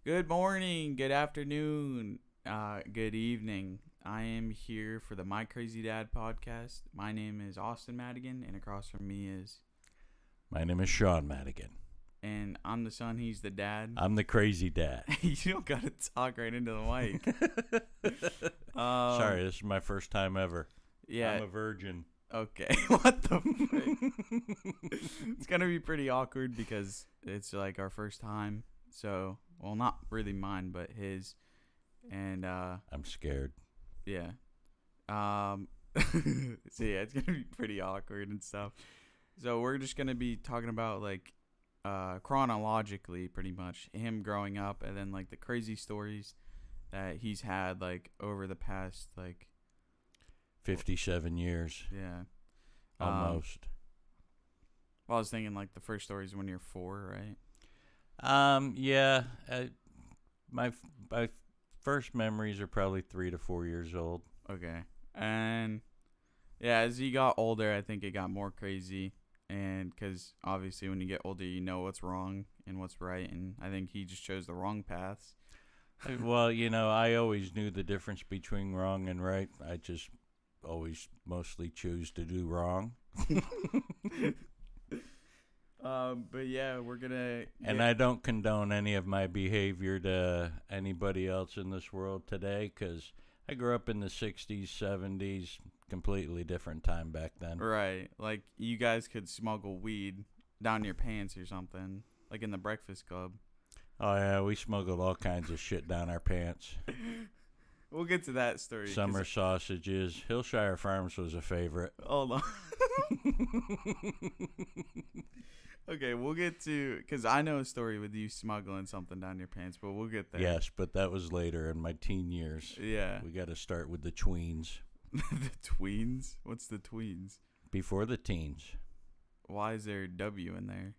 Good morning, good afternoon, good evening. I am here for the My Crazy Dad podcast. My name is Austin Madigan, and across from me is, My name is Sean Madigan. and I'm the son, he's the dad. I'm the crazy dad. You don't gotta talk right into the mic. Sorry, this is my first time ever. Yeah. I'm a virgin. Okay. What the frick? It's gonna be pretty awkward because it's like our first time. So, well, not really mine, but his. And I'm scared. yeah. So yeah, it's gonna be pretty awkward and stuff. So we're just gonna be talking about like chronologically pretty much him growing up and then like the crazy stories that he's had like over the past like 57 years. yeah. Almost. Well, I was thinking like the first story is when you're 4, right? Yeah. My first memories are probably 3 to 4 years old. Okay. And yeah, as he got older, I think it got more crazy. And because obviously when you get older, you know what's wrong and what's right. And I think he just chose the wrong paths. Well, I always knew the difference between wrong and right. I just always mostly choose to do wrong. But yeah, we're gonna. And I don't condone any of my behavior to anybody else in this world today because I grew up in the 60s, 70s, completely different time back then. Right, like you guys could smuggle weed down your pants or something, like in the Breakfast Club. Oh, yeah, we smuggled all kinds of shit down our pants. We'll get to that story. Summer sausages. Hillshire Farms was a favorite. Hold on. Okay, we'll get to, because I know a story with you smuggling something down your pants, but we'll get there. Yes, but that was later in my teen years. Yeah. We got to start with the tweens. The tweens? What's the tweens? Before the teens. Why is there a W in there?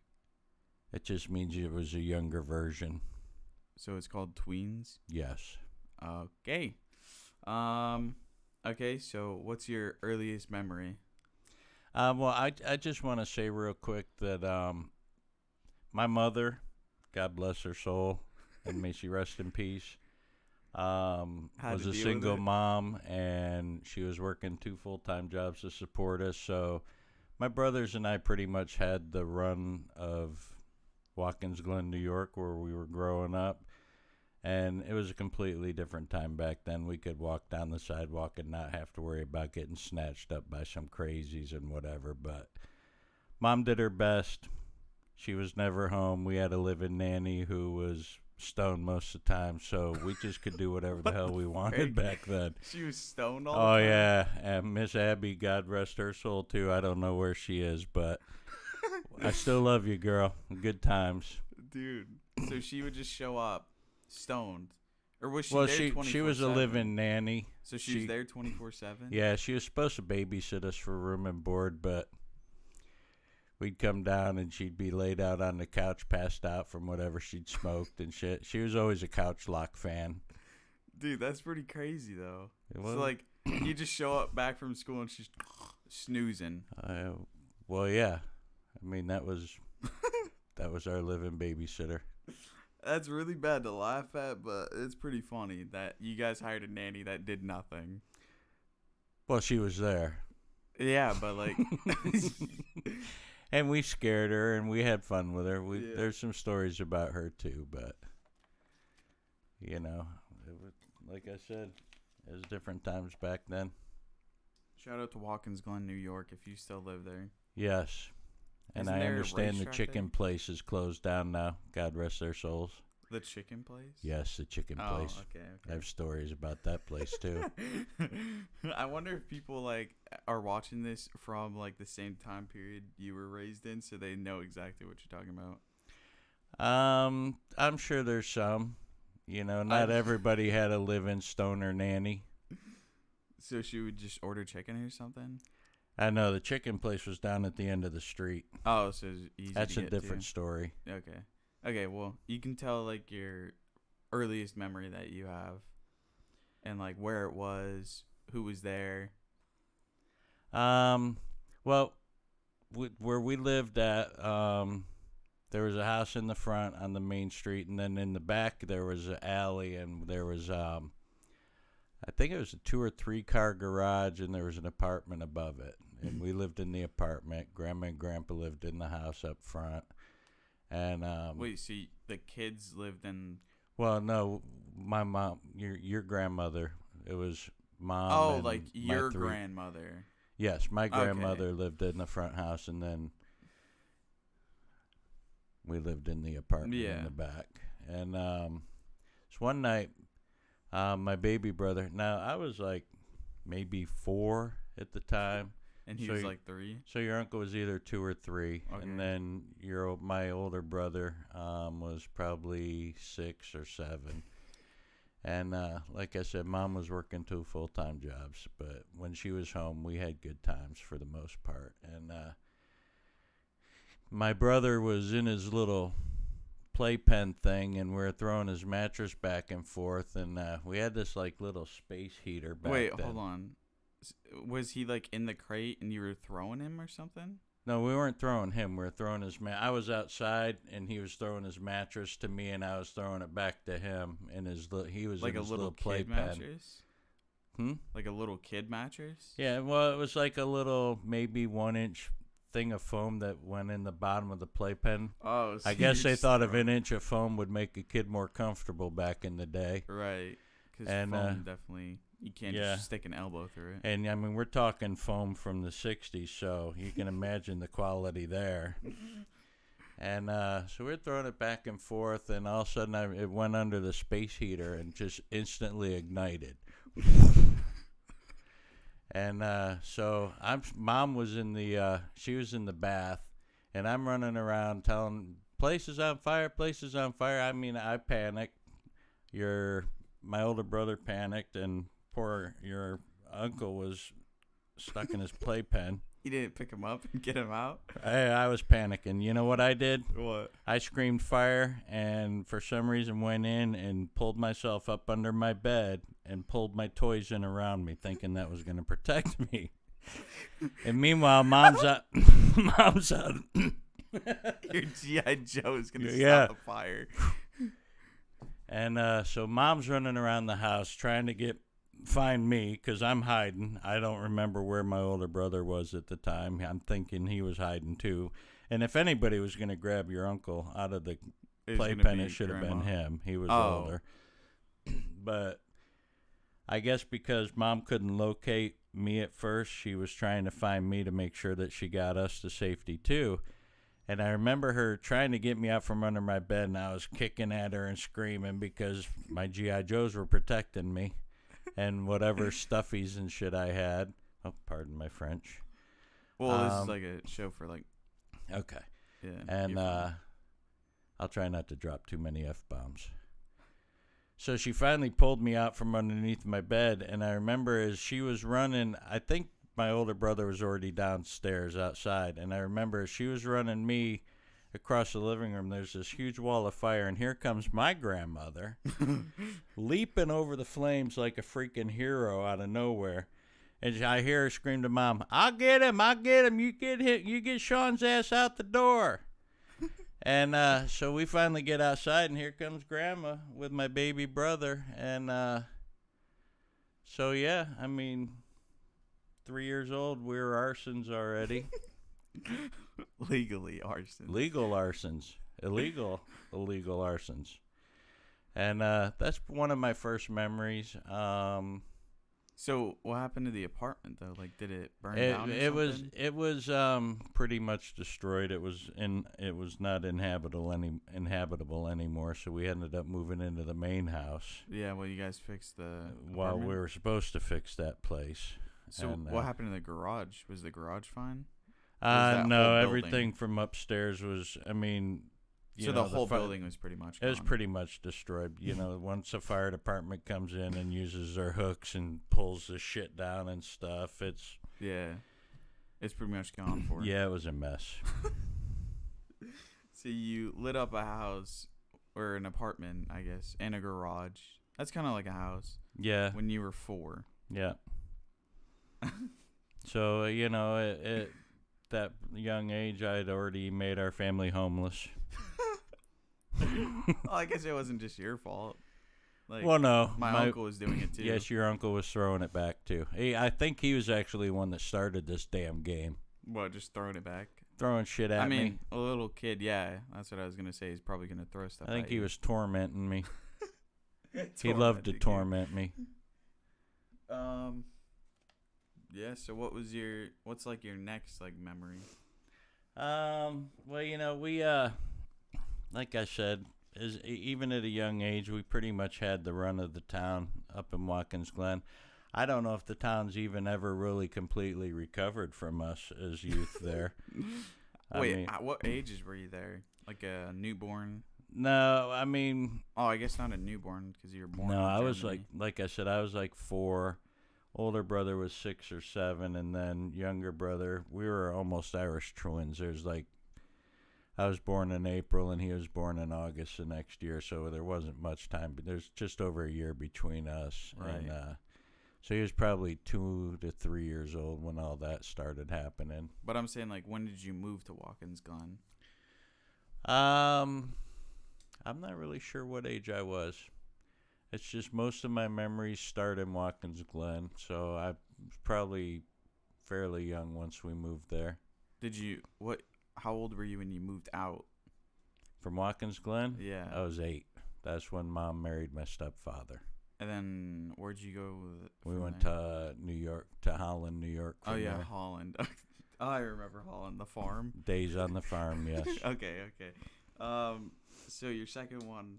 It just means it was a younger version. So it's called tweens? Yes. Okay. Okay, so what's your earliest memory? Well, I just want to say real quick that my mother, God bless her soul, and may she rest in peace, was a single mom, and she was working 2 full-time jobs to support us. So my brothers and I pretty much had the run of Watkins Glen, New York, where we were growing up. And it was a completely different time back then. We could walk down the sidewalk and not have to worry about getting snatched up by some crazies and whatever. But Mom did her best. She was never home. We had a live-in nanny who was stoned most of the time, so we just could do whatever the hell we wanted back then. She was stoned all the time? Oh, yeah. And Miss Abby, God rest her soul, too. I don't know where she is, but I still love you, girl. Good times. Dude, so she would just show up stoned, or was she Well, there 24/7? she was a live-in nanny. So she was there 24/7? Yeah, she was supposed to babysit us for room and board, but we'd come down and she'd be laid out on the couch, passed out from whatever she'd smoked and shit. She was always a couch lock fan. Dude, that's pretty crazy though. Well, So like, you just show up back from school and she's snoozing. Well, yeah. I mean, that was our live-in babysitter. That's really bad to laugh at, but it's pretty funny that you guys hired a nanny that did nothing. Well, she was there. Yeah, but like, and we scared her and we had fun with her. Yeah. There's some stories about her too, but it was, like I said, it was different times back then. shout out to Watkins Glen, New York, if you still live there. Yes. And Isn't I there a understand the racetrack chicken there? place is closed down now. God rest their souls. The chicken place? Yes, the chicken place. Okay. I have stories about that place too. I wonder if people like are watching this from like the same time period you were raised in, so they know exactly what you're talking about. I'm sure there's some. Not everybody had a live-in stoner nanny. So she would just order chicken or something? I know the chicken place was down at the end of the street. Oh, so it's easy That's to a get different to. story. Okay, well, you can tell like your earliest memory that you have and like where it was, who was there. Well, where we lived at, there was a house in the front on the main street, and then in the back there was an alley, and there was I think it was a 2 or 3 car garage, and there was an apartment above it. And we lived in the apartment. Grandma and Grandpa lived in the house up front. And wait, so the kids lived in? Well, no, my mom, your grandmother. It was mom. Oh, and like my your 3. grandmother. Yes, my grandmother Okay. lived in the front house, and then we lived in the apartment in the back. And so one night, my baby brother. Now I was like maybe 4 at the time. And he was like 3? So your uncle was either 2 or 3. Okay. And then my older brother was probably 6 or 7. And like I said, Mom was working 2 full-time jobs. But when she was home, we had good times for the most part. And my brother was in his little playpen thing, and we were throwing his mattress back and forth. And we had this like little space heater back then. Wait, hold on. Was he like in the crate and you were throwing him or something? No, we weren't throwing him. We were throwing his I was outside, and he was throwing his mattress to me, and I was throwing it back to him. And he was like in a his little kid playpen. mattress? Hmm? Like a little kid mattress? Yeah, well, it was like a little maybe 1-inch thing of foam that went in the bottom of the playpen. Oh, so I guess they thought of an inch of foam would make a kid more comfortable back in the day. Right. Because And, foam definitely, you can't just stick an elbow through it. And I mean, we're talking foam from the 60s, so you can imagine the quality there. And so we're throwing it back and forth, and all of a sudden it went under the space heater and just instantly ignited. And so Mom was she was in the bath, and I'm running around telling, place is on fire, place is on fire. I mean, I panicked. My older brother panicked, and your uncle was stuck in his playpen. You didn't pick him up and get him out? I was panicking. You know what I did? What? I screamed fire, and for some reason went in and pulled myself up under my bed and pulled my toys in around me, thinking that was going to protect me. And meanwhile, Mom's out. Mom's out. Your G.I. Joe is going to Yeah. stop the fire. And so Mom's running around the house trying to find me, because I'm hiding. I don't remember where my older brother was at the time. I'm thinking he was hiding too. And if anybody was going to grab your uncle out of the playpen, it should have been him. He was older. But I guess because Mom couldn't locate me at first, she was trying to find me to make sure that she got us to safety too. And I remember her trying to get me out from under my bed, and I was kicking at her and screaming because my G.I. Joes were protecting me and whatever stuffies and shit I had. Oh, pardon my French. Well, this is like a show for like... Okay. Yeah. And I'll try not to drop too many F-bombs. So she finally pulled me out from underneath my bed, and I remember as she was running, I think my older brother was already downstairs outside, and I remember as she was running me across the living room, there's this huge wall of fire, and here comes my grandmother leaping over the flames like a freaking hero out of nowhere. And I hear her scream to Mom, I'll get him, you get Sean's ass out the door. And so we finally get outside, and here comes Grandma with my baby brother. And so, yeah, I mean, 3 years old, we were arsons already. Legally arson. Legal arsons. Illegal arsons. And that's one of my first memories. So what happened to the apartment though? Like, did it burn down? It was pretty much destroyed. It was not inhabitable anymore. So we ended up moving into the main house. Yeah, well, you guys fixed the While apartment? we were supposed to fix that place. So And, what happened to the garage? Was the garage fine? No, whole everything building? from upstairs was. I mean. So the whole building was pretty much gone. It was pretty much destroyed. You know, once the fire department comes in and uses their hooks and pulls the shit down and stuff, it's pretty much gone for. Yeah, it was a mess. So you lit up a house or an apartment, I guess, and a garage. That's kind of like a house. Yeah. When you were 4. Yeah. So that young age, I'd already made our family homeless. Well, I guess it wasn't just your fault. Like, Well, no. my uncle was doing it too. Yes, your uncle was throwing it back, too. I think he was actually one that started this damn game. What, just throwing it back? Throwing shit at me. I mean, a little kid, yeah. That's what I was going to say. He's probably going to throw stuff I think at he you. was tormenting me. He loved to torment me. Yeah, so what's like your next like memory? Well, you know, we like I said, even at a young age, we pretty much had the run of the town up in Watkins Glen. I don't know if the town's even ever really completely recovered from us as youth there. Wait, at what ages were you there? Like a newborn? No, I mean... Oh, I guess not a newborn because you were born No, in I was Germany. like I said, I was like 4. Older brother was 6 or 7, and then younger brother, we were almost Irish twins. There's like... I was born in April, and he was born in August the next year, so there wasn't much time. But there's just over a year between us. Right. And, so he was probably 2 to 3 years old when all that started happening. But I'm saying, like, when did you move to Watkins Glen? I'm not really sure what age I was. It's just most of my memories start in Watkins Glen, so I was probably fairly young once we moved there. How old were you when you moved out? From Watkins Glen? Yeah. I was 8. That's when Mom married my stepfather. And then where'd you go? We went to New York, to Holland, New York. Oh, yeah, there. Holland. Oh, I remember Holland, the farm. Days on the farm, yes. Okay. So your second one,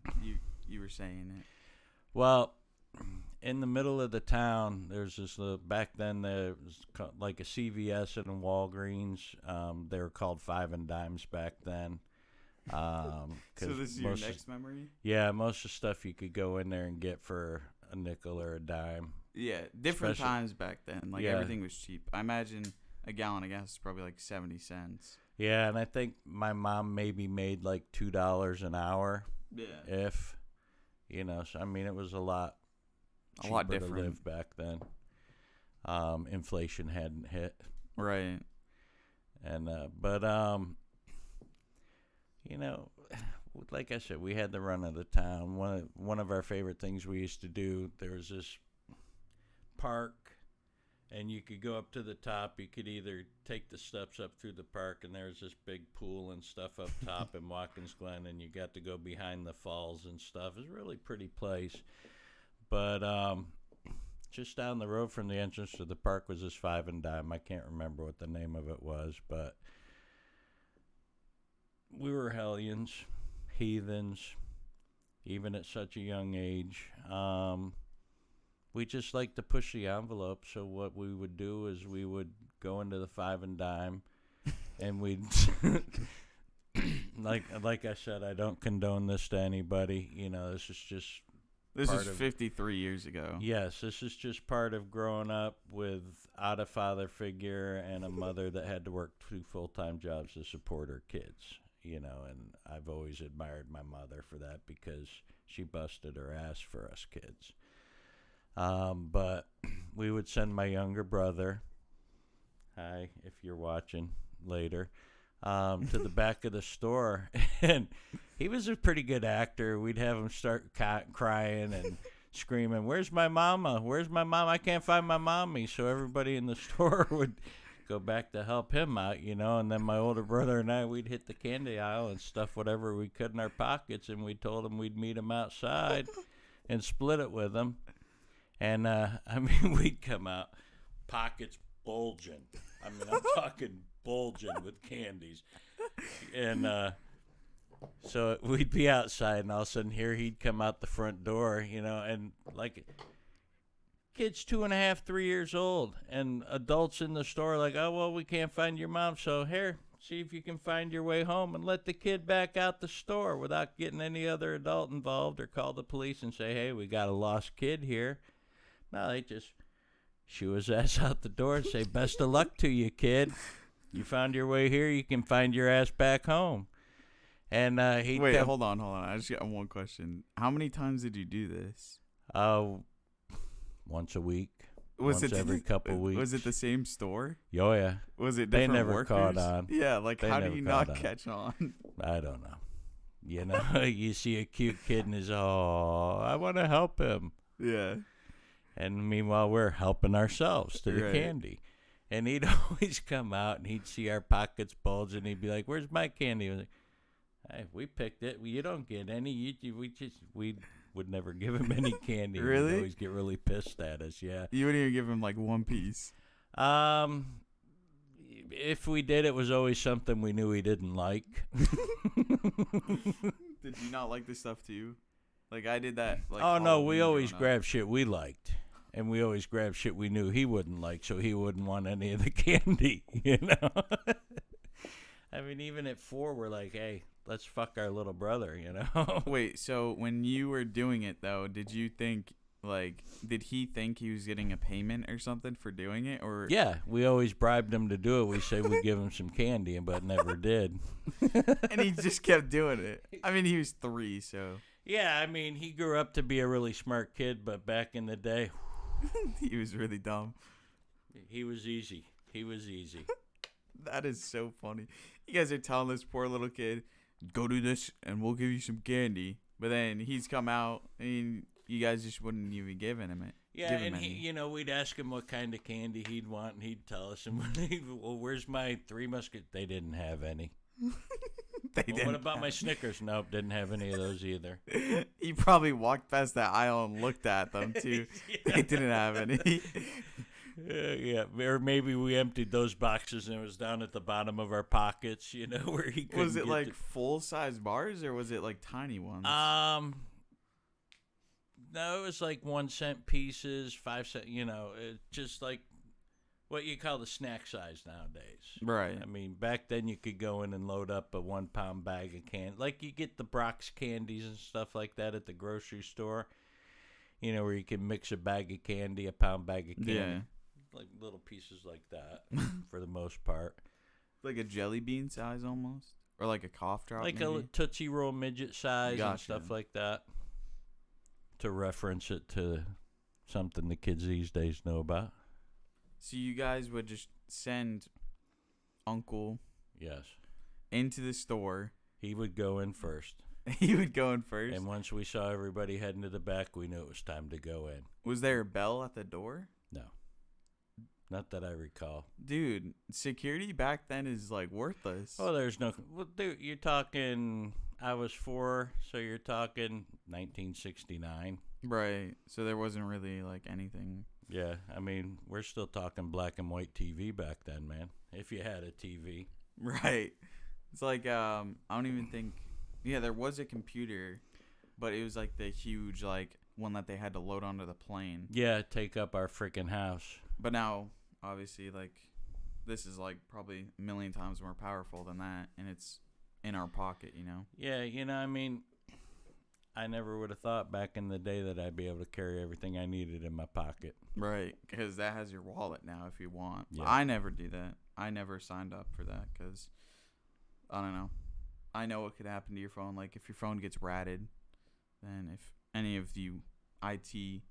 you were saying it. Well, in the middle of the town, there's this back then there was like a CVS and a Walgreens. They were called 5 and Dimes back then. So this is your next memory? Yeah, most of the stuff you could go in there and get for a nickel or a dime. Yeah, different times back then. Like, everything was cheap. I imagine a gallon of gas is probably like 70 cents. Yeah, and I think my mom maybe made like $2 an hour. Yeah. If, so I mean, it was a lot different to live back then. Inflation hadn't hit. Right. And, like I said, we had the run of the town. One of our favorite things we used to do, there was this park, and you could go up to the top. You could either take the steps up through the park, and there's this big pool and stuff up top in Watkins Glen, and you got to go behind the falls and stuff. It's a really pretty place. But just down the road from the entrance to the park was this 5 and Dime. I can't remember what the name of it was, but we were hellions, heathens, even at such a young age. We just like to push the envelope. So what we would do is we would go into the 5 and Dime, and we'd like I said, I don't condone this to anybody. This is just. This is 53 years ago. Yes, this is just part of growing up without a father figure and a mother that had to work 2 full-time jobs to support her kids. And I've always admired my mother for that because she busted her ass for us kids. But we would send my younger brother, hi, if you're watching later, to the back of the store, and he was a pretty good actor. We'd have him start crying and screaming, "Where's my mama? Where's my mom? I can't find my mommy." So everybody in the store would go back to help him out, and then my older brother and I, we'd hit the candy aisle and stuff whatever we could in our pockets, and we told him we'd meet him outside and split it with him. And we'd come out pockets bulging. I'm talking bulging with candies. And so we'd be outside, and all of a sudden here he'd come out the front door, and like kids 2.5, 3 years old, and adults in the store like, "Oh, well, we can't find your mom, so here, see if you can find your way home," and let the kid back out the store without getting any other adult involved or call the police and say, "Hey, we got a lost kid here." No, they just shoo his ass out the door and say, "Best of luck to you, kid. You found your way here. You can find your ass back home." And wait, hold on. I just got one question. How many times did you do this? Once a week. Was once it every couple weeks. Was it the same store? Oh, yeah. Was it They different never workers? caught on. Yeah, like They how do never you caught not on. catch on? I don't know. You know, you see a cute kid and is, oh, I want to help him. Yeah. And meanwhile, we're helping ourselves to the Right. candy. And he'd always come out and he'd see our pockets bulge and he'd be like, where's my candy? I was like, hey, we picked it. You don't get any. We would never give him any candy. Really? He'd always get really pissed at us, yeah. You wouldn't even give him like one piece. If we did, it was always something we knew he didn't like. Did you not like this stuff too? Like I did that. Like Oh, no, we Halloween always growing up. grabbed shit we liked. And we always grabbed shit we knew he wouldn't like, so he wouldn't want any of the candy, you know? I mean, even at 4, we're like, hey, let's fuck our little brother, you know? Wait, so when you were doing it though, did you think like did he think he was getting a payment or something for doing it, or Yeah, we always bribed him to do it. We say we'd give him some candy, but never did. and he just kept doing it? I mean, he was 3, so Yeah, I mean, he grew up to be a really smart kid, but back in the day, he was really dumb. he was easy. He was easy. That is so funny. You guys are telling this poor little kid, go do this and we'll give you some candy. But then he's come out and you guys just wouldn't even give him it. Yeah, give him and any. he, we'd ask him what kind of candy he'd want, and he'd tell us. And well, where's my 3 Musket? They didn't have any. They Well, didn't what about my have- Snickers? Nope, didn't have any of those either. He probably walked past that aisle and looked at them too. They didn't have any. Yeah, or maybe we emptied those boxes and it was down at the bottom of our pockets, where he couldn't Was it get like full-size bars or was it like tiny ones? No, it was like 1 cent pieces, 5 cent. Just like what you call the snack size nowadays. Right. I mean, back then you could go in and load up a 1 pound bag of candy, like you get the Brock's candies and stuff like that at the grocery store. Where you can mix a bag of candy, a pound bag of candy. Yeah. Like little pieces like that for the most part. Like a jelly bean size almost? Or like a cough drop Like maybe? a Tootsie Roll midget size and Gotcha. stuff like that. To reference it to something the kids these days know about. So you guys would just send Uncle Yes. into the store. He would go in first. He would go in first. And once we saw everybody heading to the back, we knew it was time to go in. Was there a bell at the door? No. Not that I recall. Dude, security back then is like worthless. Oh, there's no... Well, dude, you're talking... I was 4, so you're talking 1969. Right. So there wasn't really like anything. Yeah, I mean, we're still talking black and white TV back then, man. If you had a TV. Right. It's like I don't even think. Yeah, there was a computer, but it was like the huge like one that they had to load onto the plane. Yeah, take up our freaking house. But now, obviously, like this is like probably a million times more powerful than that, and it's in our pocket, Yeah, I mean, I never would have thought back in the day that I'd be able to carry everything I needed in my pocket. Right, because that has your wallet now if you want. Yeah. I never do that. I never signed up for that because, I don't know. I know what could happen to your phone. Like, if your phone gets ratted, then if any of you IT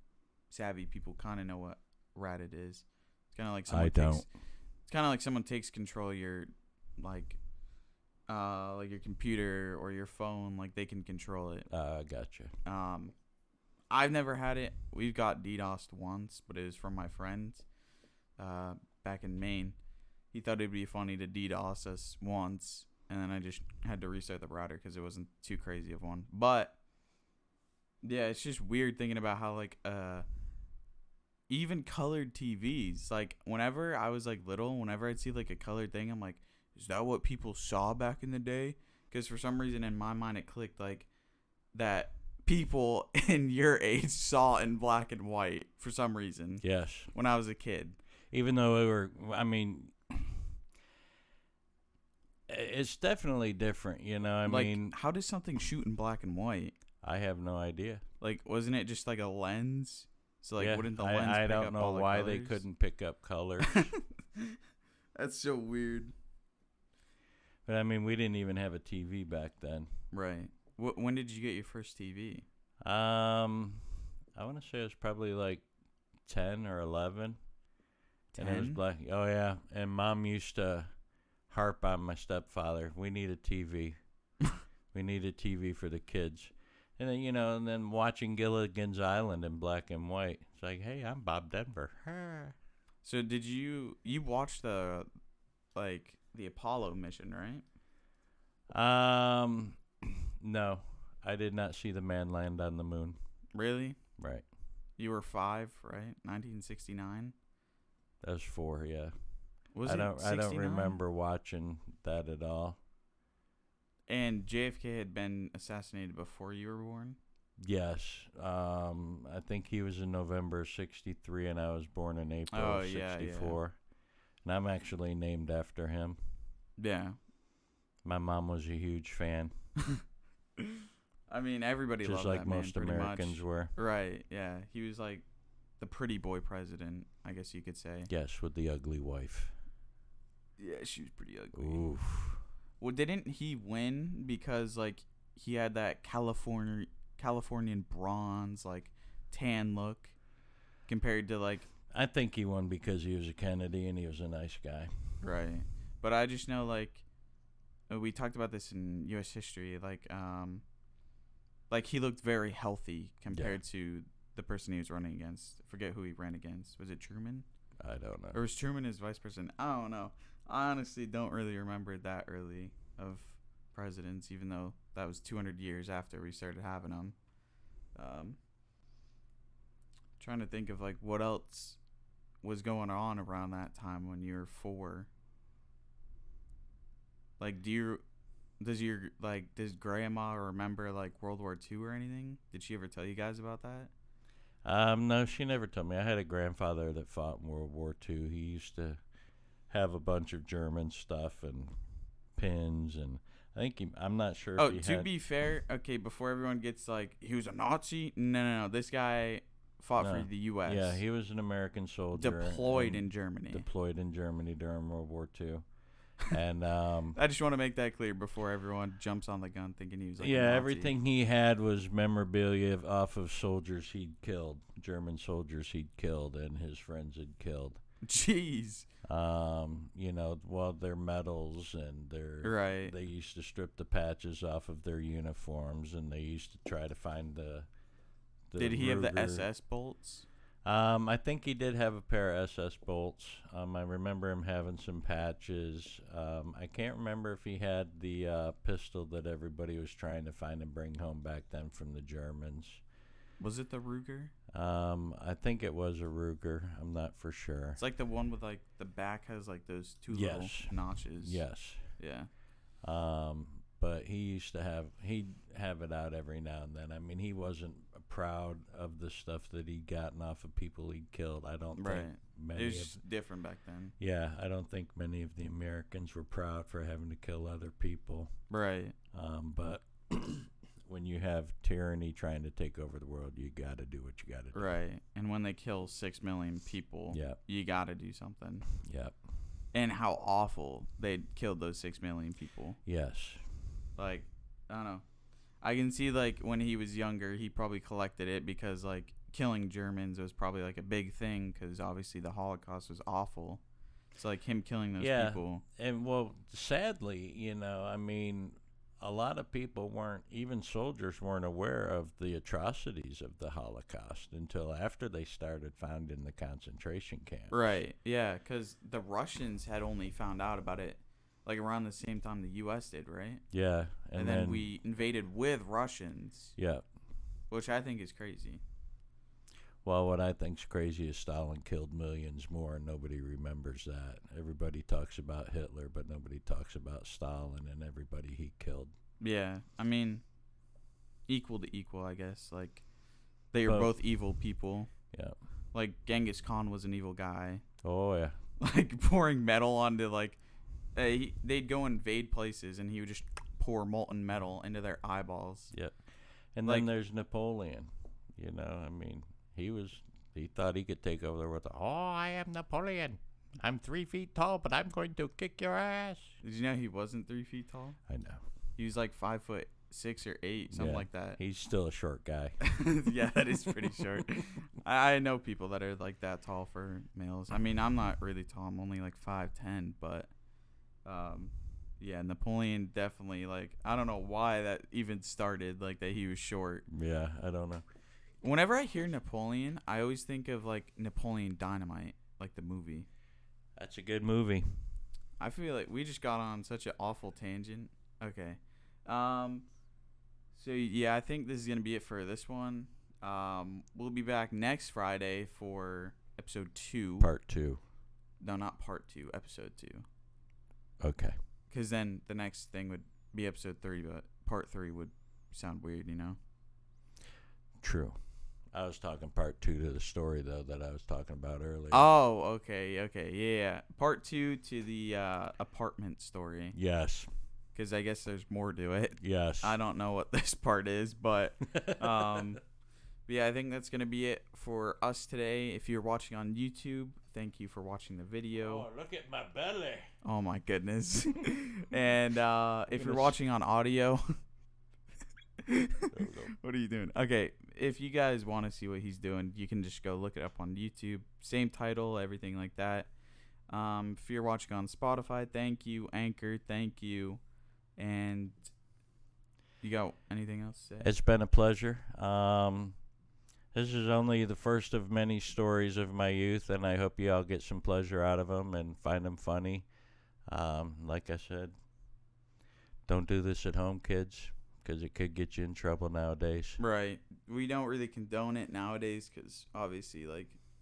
savvy people kind of know what ratted is. It's kind of like someone I don't. It's kind of like someone takes control of your, like your computer or your phone. Like, they can control it. Gotcha. I've never had it. We've got DDoSed once, but it was from my friend back in Maine. He thought it'd be funny to DDoS us once, and then I just had to restart the router because it wasn't too crazy of one. But yeah, it's just weird thinking about how like even colored TVs. Like whenever I was like little, whenever I'd see like a colored thing, I'm like, is that what people saw back in the day? Because for some reason in my mind it clicked like that people in your age saw in black and white for some reason. Yes. When I was a kid. Even though it's definitely different, I mean, how does something shoot in black and white? I have no idea. Like, wasn't it just like a lens? So like, Yeah, wouldn't the lens? I pick don't up know all the why they colors? couldn't pick up color. That's so weird. But I mean, we didn't even have a TV back then. Right. When did you get your first TV? I want to say it was probably like 10 or 11. And it was 10? black. Oh, yeah. And Mom used to harp on my stepfather. We need a TV. We need a TV for the kids. And then, and then watching Gilligan's Island in black and white. It's like, hey, I'm Bob Denver. So did you watched the Apollo mission, right? No. I did not see the man land on the moon. Really? Right. You were 5, right? 1969? That was 4, yeah. Was I it don't 69? remember watching that at all. And JFK had been assassinated before you were born? Yes. I think he was in November of 63 and I was born in April of 64. Yeah. And I'm actually named after him. Yeah. My mom was a huge fan. I mean, everybody just loved like that man, most pretty Americans much. were. Right, yeah. He was like the pretty boy president, I guess you could say. Yes, with the ugly wife. Yeah, she was pretty ugly. Oof. Well, didn't he win because like he had that Californian bronze like tan look compared to like I think he won because he was a Kennedy and he was a nice guy. Right. But I just know like we talked about this in US history like he looked very healthy compared to the person he was running against. I forget who he ran against. Was it Truman? I don't know. Or was Truman his vice president? I don't know. I honestly don't really remember that early of presidents, even though that was 200 years after we started having them. Trying to think of like what else was going on around that time when you were 4. Like, does grandma remember like World War II or anything? Did she ever tell you guys about that? No, she never told me. I had a grandfather that fought in World War II. He used to have a bunch of German stuff and pins, and I think I'm not sure if he to be fair, okay, before everyone gets like, he was a Nazi? No. This guy fought for the U.S. Yeah, he was an American soldier. Deployed in Germany. Deployed in Germany during World War II. And I just want to make that clear before everyone jumps on the gun thinking he was like a yeah, Nazi. everything he had was memorabilia off of soldiers he'd killed, German soldiers he'd killed, and his friends had killed. Jeez. Their medals and they used to strip the patches off of their uniforms, and they used to try to find the Did he have the Ruger. SS bolts? I think he did have a pair of SS bolts. I remember him having some patches. I can't remember if he had the pistol that everybody was trying to find and bring home back then from the Germans. Was it the Ruger? I think it was a Ruger. I'm not for sure. It's like the one with like the back has like those 2 little notches. Yes. Yeah. But he'd have it out every now and then. I mean, he wasn't proud of the stuff that he'd gotten off of people he'd killed. I don't think many. It was just different back then. Yeah, I don't think many of the Americans were proud for having to kill other people. Right. But when you have tyranny trying to take over the world, you got to do what you got to do. Right. And when they kill 6 million people, you got to do something. Yep. And how awful they killed those 6 million people. Yes. Like, I don't know. I can see, like, when he was younger, he probably collected it because, like, killing Germans was probably, like, a big thing because, obviously, the Holocaust was awful. It's like him killing those people. And, well, sadly, I mean, a lot of people even soldiers weren't aware of the atrocities of the Holocaust until after they started founding the concentration camps. Right, yeah, because the Russians had only found out about it like around the same time the U.S. did, right? Yeah. And then we invaded with Russians. Yeah. Which I think is crazy. Well, what I think's crazy is Stalin killed millions more, and nobody remembers that. Everybody talks about Hitler, but nobody talks about Stalin and everybody he killed. Yeah, I mean, equal to equal, I guess. Like, they are both evil people. Yeah. Like, Genghis Khan was an evil guy. Oh, yeah. Like, pouring metal onto, like, they'd go invade places, and he would just pour molten metal into their eyeballs. Yep. And then there's Napoleon. I mean, he thought he could take over the world. Oh, I am Napoleon. I'm 3 feet tall, but I'm going to kick your ass. Did you know he wasn't 3 feet tall? I know. He was like 5'8" 6 or 8, something like that. He's still a short guy. Yeah, that is pretty short. I know people that are like that tall for males. I mean, I'm not really tall. I'm only like 5'10", but yeah, Napoleon definitely, like, I don't know why that even started, like, that he was short. Yeah, I don't know. Whenever I hear Napoleon, I always think of like Napoleon Dynamite, like the movie. That's a good movie. I feel like we just got on such an awful tangent. Okay. So yeah, I think this is gonna be it for this one. We'll be back next Friday for episode 2. Part 2. No, not part 2. Episode 2. Okay. Because then the next thing would be episode 3, but part 3 would sound weird, you know. True. I was talking part 2 to the story though that I was talking about earlier. Oh, okay, yeah. Part 2 to the apartment story. Yes. Because I guess there's more to it. Yes. I don't know what this part is, but yeah, I think that's going to be it for us today. If you're watching on YouTube, thank you for watching the video. Oh, look at my belly. Oh, my goodness. And if you're watching on audio, what are you doing? Okay, if you guys want to see what he's doing, you can just go look it up on YouTube. Same title, everything like that. If you're watching on Spotify, thank you. Anchor, thank you. And you got anything else to say? It's been a pleasure. This is only the first of many stories of my youth, and I hope you all get some pleasure out of them and find them funny. Like I said, don't do this at home, kids, because it could get you in trouble nowadays. Right. We don't really condone it nowadays because obviously,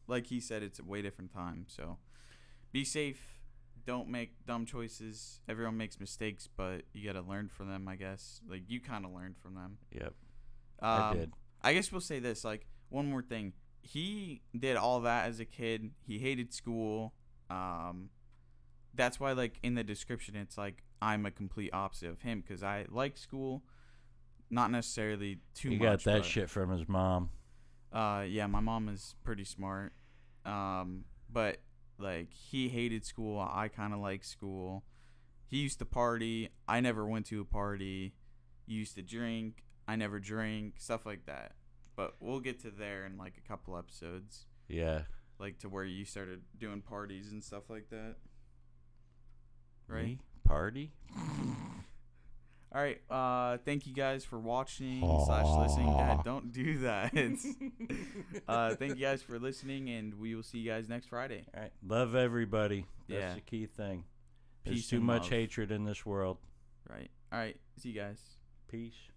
like he said, it's a way different time. So be safe. Don't make dumb choices. Everyone makes mistakes, but you got to learn from them, I guess. Like, you kind of learned from them. Yep. I did. I guess we'll say this. Like, one more thing. He did all that as a kid. He hated school. That's why, like, in the description, it's like, I'm a complete opposite of him because I like school. Not necessarily too much. He got that shit from his mom. Yeah, my mom is pretty smart. But... like, he hated school. I kind of like school. He used to party. I never went to a party. He used to drink. I never drank. Stuff like that. But we'll get to there in, like, a couple episodes. Yeah. Like, to where you started doing parties and stuff like that. Right? Me? Party? All right. Thank you guys for watching / listening. Dad, don't do that. Thank you guys for listening, and we will see you guys next Friday. All right. Love everybody. That's Yeah. the key thing. Peace There's too and much love. hatred in this world. Right. All right. See you guys. Peace.